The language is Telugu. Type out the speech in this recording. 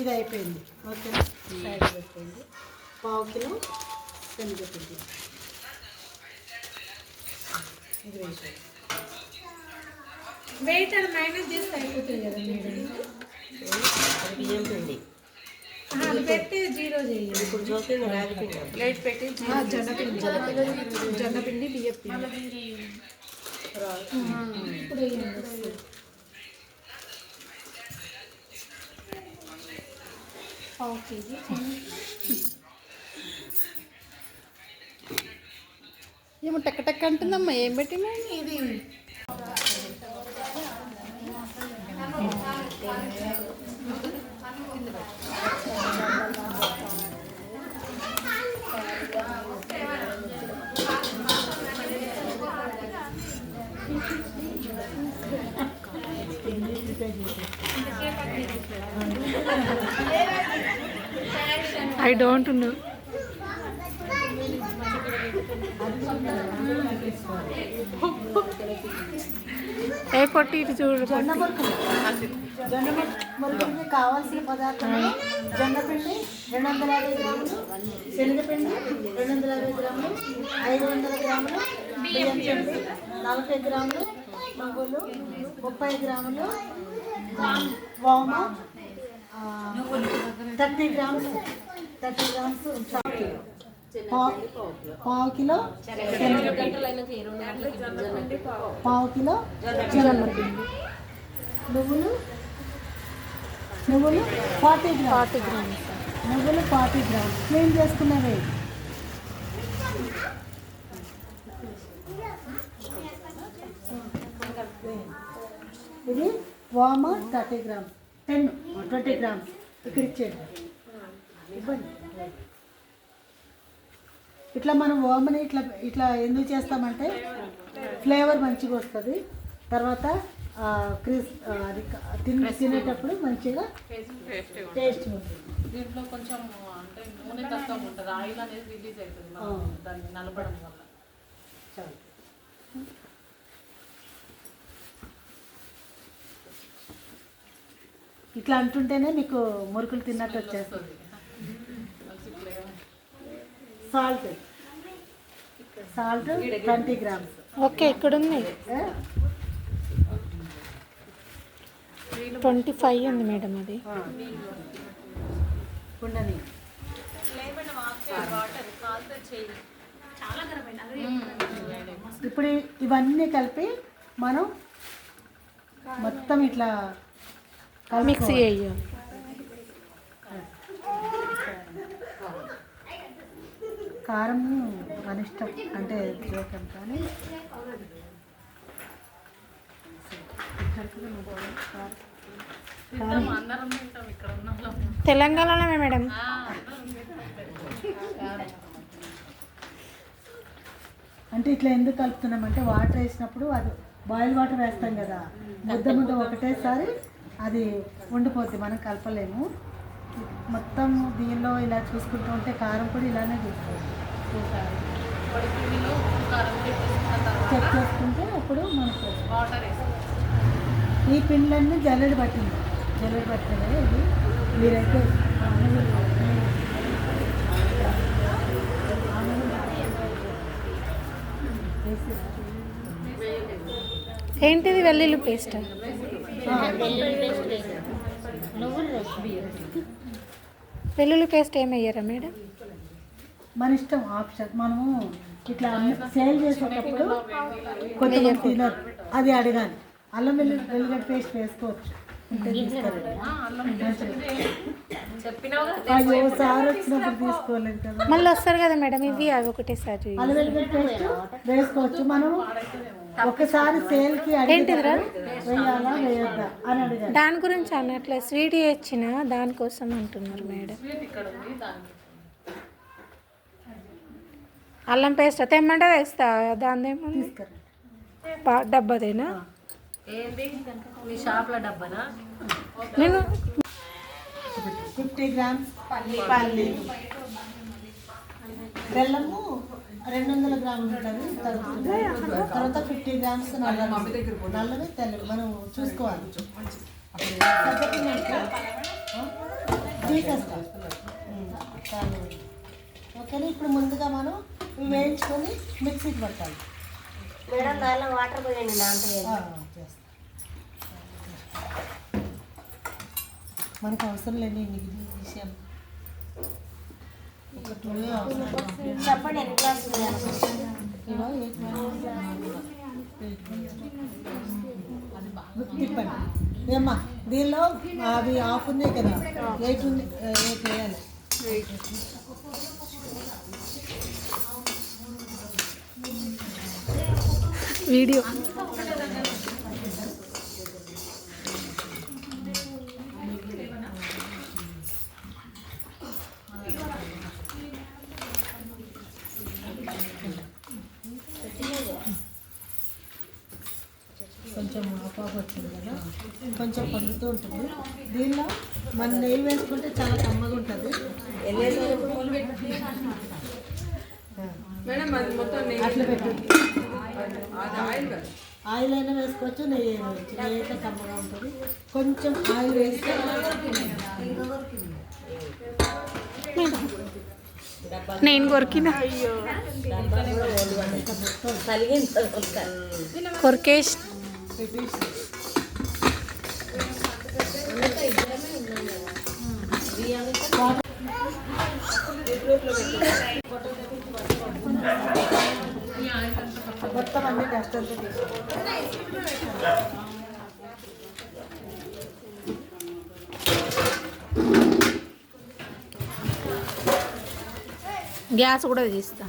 ఇది అయిపోయింది. ఓకేనా, సైడ్ పెట్టండి. 1/2 కిలో శనగపిండి ఇది వేసేది. వెయిట్ అది మైనస్ చేస్తే అయిపోతుంది కదా మేడం. బియ్యం పిండి అది పెట్టి 0 చేయాలి. ఇప్పుడు చూసింది రాగి పిండి ప్లేట్ పెట్టి జొన్నపిండి బియ్యం పిండి ఇప్పుడు వేయండి. పావు కేజీ ఏమో టక్క టక్క అంటుందమ్మా. ఏం పెట్టినా ఇది I don't know. ఏ పొట్టి ఇటు చూడు. జొన్న మురుకులకి కావాల్సిన పదార్థాలు: జొన్నపిండి 250 గ్రాములు, శనగపిండి 250 గ్రాములు, 500 గ్రాములు బియ్యం పిండి, 40 గ్రాములు నువ్వులు, 30 గ్రాములు వాము, 30 గ్రామ్స్ పావు కిలో శనగపిండి, 1/2 కిలో జొన్నపిండి, నువ్వులు 40 గ్రామ్స్, నువ్వులు 40 గ్రామ్స్ క్లీన్ చేసుకున్నవి. ఇది వామ 30 గ్రామ్స్, 20 గ్రామ్స్ ఇక్కడ ఇచ్చేది. ఇవ్వండి. ఇట్లా మనం వామని ఇట్లా ఎందుకు చేస్తామంటే ఫ్లేవర్ మంచిగా వస్తుంది. తర్వాత అది తినేటప్పుడు మంచిగా టేస్ట్ ఉంటుంది. దీంట్లో కొంచెం అంటే నూనె తక్కువ ఉంటుంది, ఆయిల్ అనేది రిలీజ్ అవుతుంది దాన్ని నలపడం వల్ల. చాలు. ఇట్లా అంటుంటేనే మీకు మురుకులు తిన్నట్టు వచ్చేస్తుంది. Salt 20 grams. ఓకే, ఇక్కడ ఉంది 25 ఉంది మేడం. అది ఉండని ఇప్పుడు ఇవన్నీ కలిపి మనం మొత్తం ఇట్లా మిక్సీ చేయాలి. కారం మన ఇష్టం, అంటే జోకం. కానీ తెలంగాణలోనే మేడం. అంటే ఇట్లా ఎందుకు కలుపుతున్నామంటే వాటర్ వేసినప్పుడు అది బాయిల్ వాటర్ వేస్తాం కదా, ముద్ద ఒకటేసారి అది ఉండిపోద్ది, మనం కలపలేము. మొత్తం దీనిలో ఇలా చూసుకుంటూ ఉంటే కారం కూడా ఇలానే చూసుకోవాలి. చెక్ చేసుకుంటే అప్పుడు మనకు ఈ పిండ్లన్నీ జల్లెడ పట్టింది ఇది. మీరైతే ఏంటిది? వెల్లుల్లి పేస్ట్. వెల్లుల్లి పేస్ట్ ఏమి వేయరా మేడం? మన ఇష్టం, ఆప్షన్. మనము ఇట్లా సేల్ చేసేటప్పుడు కొంచెం తినరు, అది అడగాలి. అల్లం వెల్లుల్లిగడ్డ పేస్ట్ వేసుకోవచ్చు. అయ్యో సార్ వచ్చినప్పుడు తీసుకోలేదు కదా, మళ్ళీ వస్తారు కదా మేడం. ఇవి అవి ఒకటేసారి అల్లం వెల్లుల్లిగడ్డ పేస్ట్ వేసుకోవచ్చు. మనం ఒకసారి సేల్కి ఏంటిదిరా వేయాలా వేయొద్దా అని అడిగారు. దాని గురించి అన్నట్లే స్వీట్ ఇచ్చిన దానికోసం అంటున్నారు మేడం. అల్లం పేస్ట్ తెమ్మంటే తెస్తా. దానిదేమో డబ్బాదేనా? ఏంటి మీ షాప్లో డబ్బానా? నేను 50 గ్రామ్స్ పల్లి, బెల్లము 200 గ్రాములు ఉంటుంది. తర్వాత 50 గ్రామ్స్ నల్లవి తెల్లవి మనం చూసుకోవాలి. తీసేస్తా చాలు. ఓకేనా, ఇప్పుడు ముందుగా మనం ఇవి వేయించుకొని మిక్సీకి పట్టాలి. మేడం దానిలో వాటర్ పోయండి నాంత చేస్తా. మనకు అవసరం లేని మిగిలిన విషయం ఒక 2 అవసరం. చెప్పండి ఎన్ని గ్లాసులు ఇవో తిప్పండి ఏమ్మా. దీనిలో అవి ఆఫ్ ఉన్నాయి కదా, 8 ఉంది, 8 వేయాలి. వీడియో కొంచెం ఆఫ్ వచ్చింది కదా, కొంచెం పొందుతూ ఉంటుంది. దీనిలో మన నెయ్యి వేసుకుంటే చాలా కమ్మగా ఉంటుంది. అట్లా పెట్టు. ఆయిల్ అయినా వేసుకోవచ్చు, నెయ్యి అయినా వేసుకోవచ్చు. నెయ్యి అయితే కమ్మగా ఉంటుంది. కొంచెం ఆయిల్ వేస్తే నేను కొరికిన కొరికేసి మొత్తం అన్ని డస్ట్ అంతా తీసుకో. గ్యాస్ కూడా తీస్తా.